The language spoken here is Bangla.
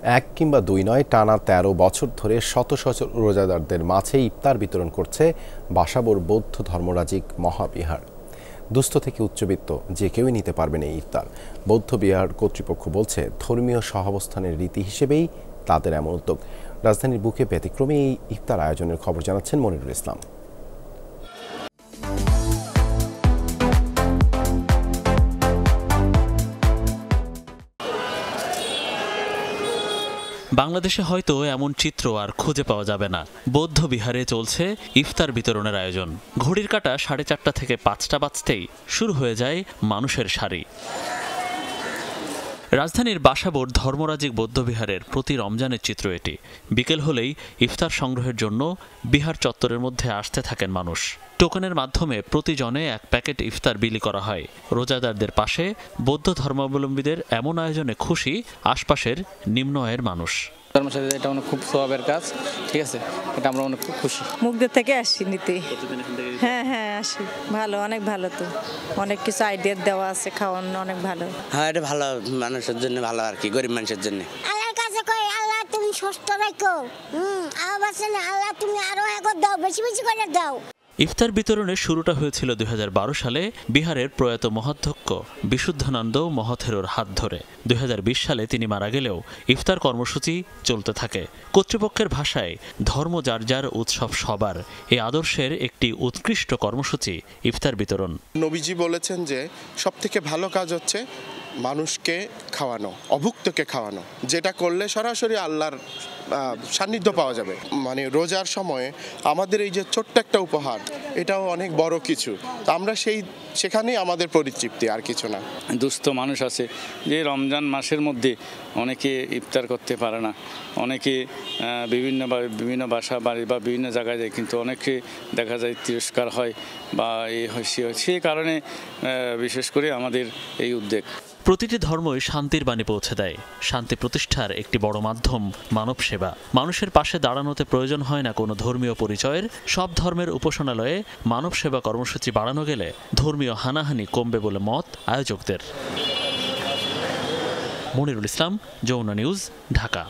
এক কিংবা দুই নয়, টানা ১৩ বছর ধরে শত শত রোজাদারদের মাঝে ইফতার বিতরণ করছে বাসাবোর বৌদ্ধ ধর্মরাজিক মহাবিহার। দুস্থ থেকে উচ্চবিত্ত যে কেউই নিতে পারবেন এই ইফতার। বৌদ্ধ বিহার কর্তৃপক্ষ বলছে, ধর্মীয় সহাবস্থানের রীতি হিসেবেই তাদের এমন উদ্যোগ। রাজধানীর বুকে ব্যতিক্রমী এই ইফতার আয়োজনের খবর জানাচ্ছেন মনিরুল ইসলাম। বাংলাদেশে হয়তো এমন চিত্র আর খুঁজে পাওয়া যাবে না। বৌদ্ধ বিহারে চলছে ইফতার বিতরণের আয়োজন। ঘড়ির কাঁটা 4:30 থেকে 5টা বাজতেই শুরু হয়ে যায় মানুষের সারি। রাজধানীর বাসাবোর ধর্মরাজিক বৌদ্ধবিহারের প্রতি রমজানের চিত্র এটি। বিকেল হলেই ইফতার সংগ্রহের জন্য বিহার চত্বরের মধ্যে আসতে থাকেন মানুষ। টোকেনের মাধ্যমে প্রতিজনে এক প্যাকেট ইফতার বিলি করা হয়। রোজাদারদের পাশে বৌদ্ধ ধর্মাবলম্বীদের এমন আয়োজনে খুশি আশপাশের নিম্ন আয়ের মানুষ। এটা খুব সওয়াবের কাজ, ঠিক আছে, এটা আমরা অনেক খুশি। মুগদের থেকে আসছি নিতে। হ্যাঁ আসি, ভালো, অনেক ভালো। তো অনেক কিছু আইডিয়া দেওয়া আছে, খাওয়ানো অনেক ভালো। হ্যাঁ, এটা ভালো, মানুষের জন্য ভালো আর কি, গরিব মানুষের জন্য। আল্লাহর কাছে কই, আল্লাহ তুমি সুস্থ রাখো, আল্লাহ তুমি আরো এগো দাও, বেশি বেশি করে দাও। ইফতার বিতরণের শুরুটা হয়েছিল 2012 সালে বিহারের প্রয়াত মহাধ্যক্ষ বিশুদ্ধানন্দ মহাথেরোর হাত ধরে। 2020 সালে তিনি মারা গেলেও ইফতার কর্মসূচি চলতে থাকে। কর্তৃপক্ষের ভাষায়, ধর্ম যার যার, উৎসব সবার, এই আদর্শের একটি উৎকৃষ্ট কর্মসূচি ইফতার বিতরণ। নবীজি বলেছেন যে সবথেকে ভালো কাজ হচ্ছে মানুষকে খাওয়ানো, অভুক্তকে খাওয়ানো, যেটা করলে সরাসরি আল্লাহর সান্নিধ্য পাওয়া যাবে। মানে রোজার সময়ে আমাদের এই যে ছোট্ট একটা উপহার, এটাও অনেক বড় কিছু। আমরা সেখানেই আমাদের পরিতৃপ্তি, আর কিছু না। দুস্থ মানুষ আছে যে রমজান মাসের মধ্যে অনেকে ইফতার করতে পারে না, অনেকে বিভিন্ন বাসা বাড়ি বা বিভিন্ন জায়গায় যায়, কিন্তু অনেকে দেখা যায় তিরস্কার হয় বা এই হয় সেই কারণে বিশেষ করে আমাদের এই উদ্যোগ। প্রতিটি ধর্মই শান্তির বাণী পৌঁছে দেয়। শান্তি প্রতিষ্ঠার একটি বড় মাধ্যম মানব সেবা। মানুষের পাশে দাঁড়ানোতে প্রয়োজন হয় না কোনো ধর্মীয় পরিচয়ের। সব ধর্মের উপাসনালয়ে মানব সেবা কর্মসূচি বাড়ানো গেলে ধর্মীয় হানাহানি কমবে বলে মত আয়োজকদের। মনিরুল ইসলাম, যমুনা নিউজ, ঢাকা।